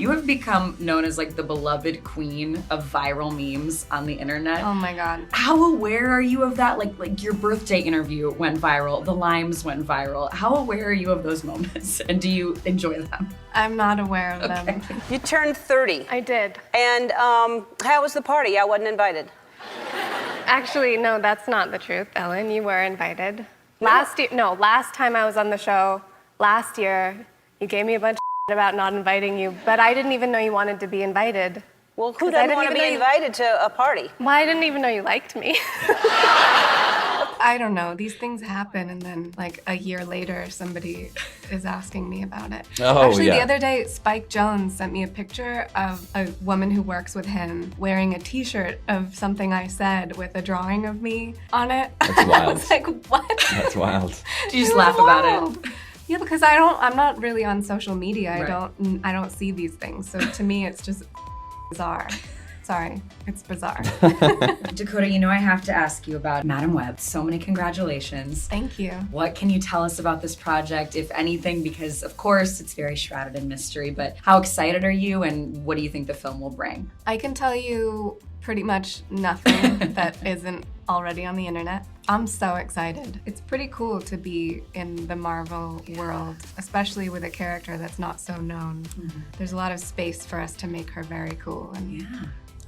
You have become known as like the beloved queen of viral memes on the internet. Oh my God. How aware are you of that? Like your birthday interview went viral, the limes went viral. How aware are you of those moments and do you enjoy them? I'm not aware of them. You turned 30. I did. And how was the party? I wasn't invited. Actually, no, that's not the truth, Ellen. You were invited. Last time I was on the show, last year, you gave me a bunch of about not inviting you, but I didn't even know you wanted to be invited. Well, who doesn't want to be invited to a party? Well, I didn't even know you liked me. I don't know. These things happen, and then like a year later, somebody is asking me about it. Oh, Actually, yeah. the other day, Spike Jones sent me a picture of a woman who works with him wearing a T-shirt of something I said with a drawing of me on it. That's wild. I was like, what? That's wild. Do you just laugh about it? Yeah, because I'm not really on social media. Right. I don't see these things. So to me, it's just bizarre. Sorry, it's bizarre. Dakota, you know I have to ask you about Madam Web. So many congratulations. Thank you. What can you tell us about this project, if anything? Because of course it's very shrouded in mystery, but how excited are you and what do you think the film will bring? I can tell you pretty much nothing that isn't already on the internet. I'm so excited. It's pretty cool to be in the Marvel world, especially with a character that's not so known. Mm-hmm. There's a lot of space for us to make her very cool, and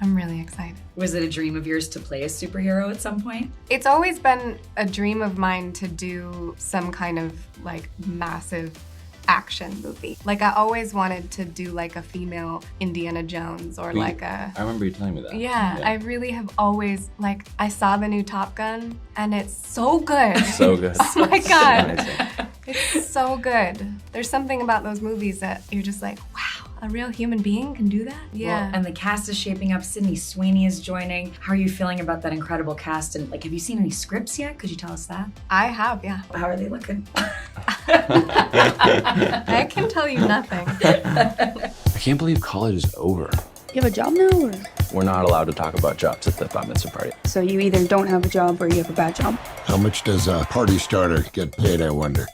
I'm really excited. Was it a dream of yours to play a superhero at some point? It's always been a dream of mine to do some kind of like massive action movie. Like I always wanted to do like a female Indiana Jones or I remember you telling me that. Yeah, I really have always, like, I saw the new Top Gun and it's so good. So good. Oh my God. Amazing. It's so good. There's something about those movies that you're just like, wow, a real human being can do that? Yeah. Well, and the cast is shaping up. Sydney Sweeney is joining. How are you feeling about that incredible cast? And like, have you seen any scripts yet? Could you tell us that? I have, yeah. How are they looking? I can tell you nothing. I can't believe college is over. You have a job now, or? We're not allowed to talk about jobs at the bat mitzvah party. So you either don't have a job or you have a bad job. How much does a party starter get paid, I wonder?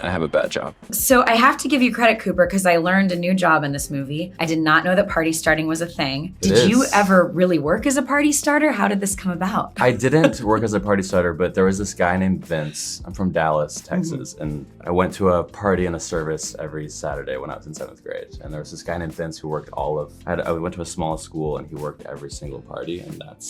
I have a bad job. So I have to give you credit, Cooper, because I learned a new job in this movie. I did not know that party starting was a thing. Did you ever really work as a party starter? How did this come about? I didn't work as a party starter, but there was this guy named Vince. I'm from Dallas, Texas, and I went to a party and a service every Saturday when I was in 7th grade. And there was this guy named Vince who worked I went to a small school and he worked every single party, and that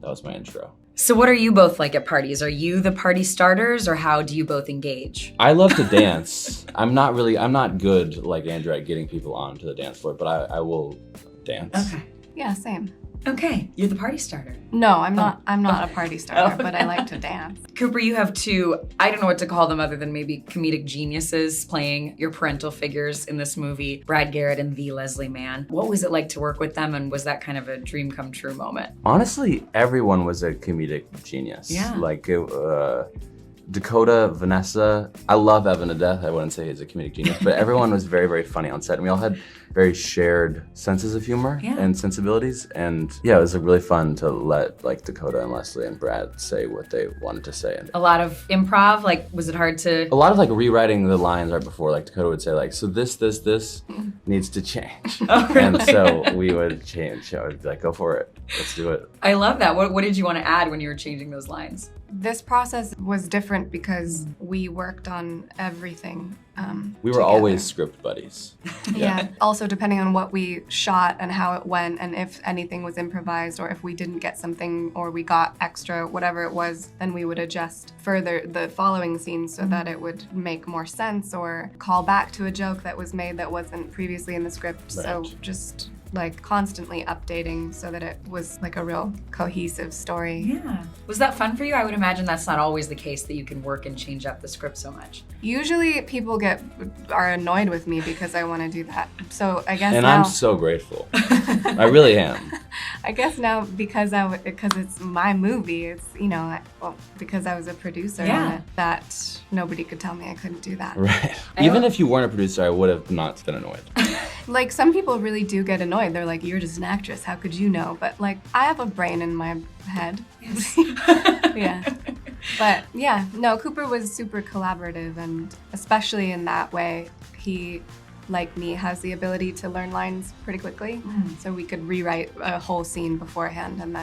was my intro. So what are you both like at parties? Are you the party starters or how do you both engage? I love to dance. I'm not good like Andrew at getting people onto the dance floor, but I will dance. Okay. Yeah, same. Okay, you're the party starter. No, I'm not a party starter, but I like to dance. Cooper, you have two, I don't know what to call them other than maybe comedic geniuses playing your parental figures in this movie, Brad Garrett and the Leslie Mann. What was it like to work with them, and was that kind of a dream come true moment? Honestly, everyone was a comedic genius. Yeah. Like Dakota, Vanessa, I love Evan to death. I wouldn't say he's a comedic genius, but everyone was very, very funny on set. And we all had very shared senses of humor and sensibilities. And yeah, it was like, really fun to let like Dakota and Leslie and Brad say what they wanted to say. And A lot of improv, like was it hard to? a lot of like rewriting the lines right before, like Dakota would say like, so this needs to change. And so we would change. I would be like, go for it. Let's do it. I love that. What did you want to add when you were changing those lines? This process was different because we worked on everything. We were always script buddies. Yeah. Also, depending on what we shot and how it went, and if anything was improvised, or if we didn't get something, or we got extra, whatever it was, then we would adjust further the following scenes so that it would make more sense, or call back to a joke that was made that wasn't previously in the script. Right. So just like constantly updating so that it was like a real cohesive story. Yeah. Was that fun for you? I would imagine that's not always the case, that you can work and change up the script so much. Usually people are annoyed with me because I want to do that. So I guess And now, I'm so grateful. I really am. I guess now because it's my movie, it's, because I was a producer on it, that nobody could tell me I couldn't do that. Right. Even if you weren't a producer, I would have not been annoyed. Like, some people really do get annoyed. They're like, you're just an actress, how could you know? But like, I have a brain in my head. Yes. Yeah. But yeah, no, Cooper was super collaborative, and especially in that way, he like me, has the ability to learn lines pretty quickly. So we could rewrite a whole scene beforehand and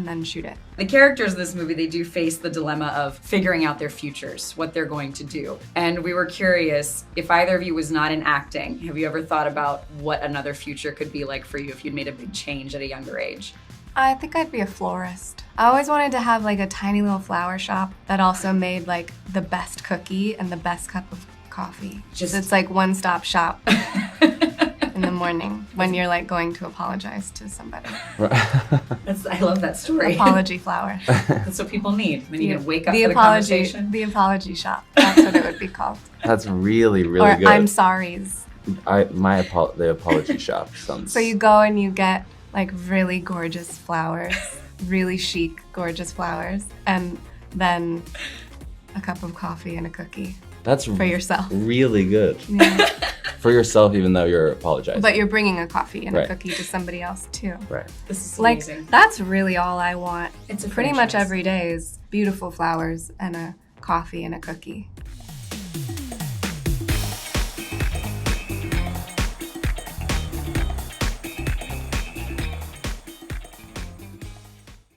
then shoot it. The characters in this movie, they do face the dilemma of figuring out their futures, what they're going to do. And we were curious, if either of you was not in acting, have you ever thought about what another future could be like for you if you'd made a big change at a younger age? I think I'd be a florist. I always wanted to have like a tiny little flower shop that also made like the best cookie and the best cup of coffee. It's like one-stop shop in the morning when you're like going to apologize to somebody. I love that story. Apology flower. That's what people need. Then you can wake up the for the conversation. The apology shop. That's what it would be called. That's really, really or good. I'm sorry's. The apology shop sounds. So you go and you get like really gorgeous flowers, really chic, gorgeous flowers, and then a cup of coffee and a cookie. That's for yourself. Really good. Yeah. For yourself, even though you're apologizing. But you're bringing a coffee and a cookie to somebody else too. Right. This is like amazing. that's really all I want. It's a pretty much franchise. every day is beautiful flowers and a coffee and a cookie.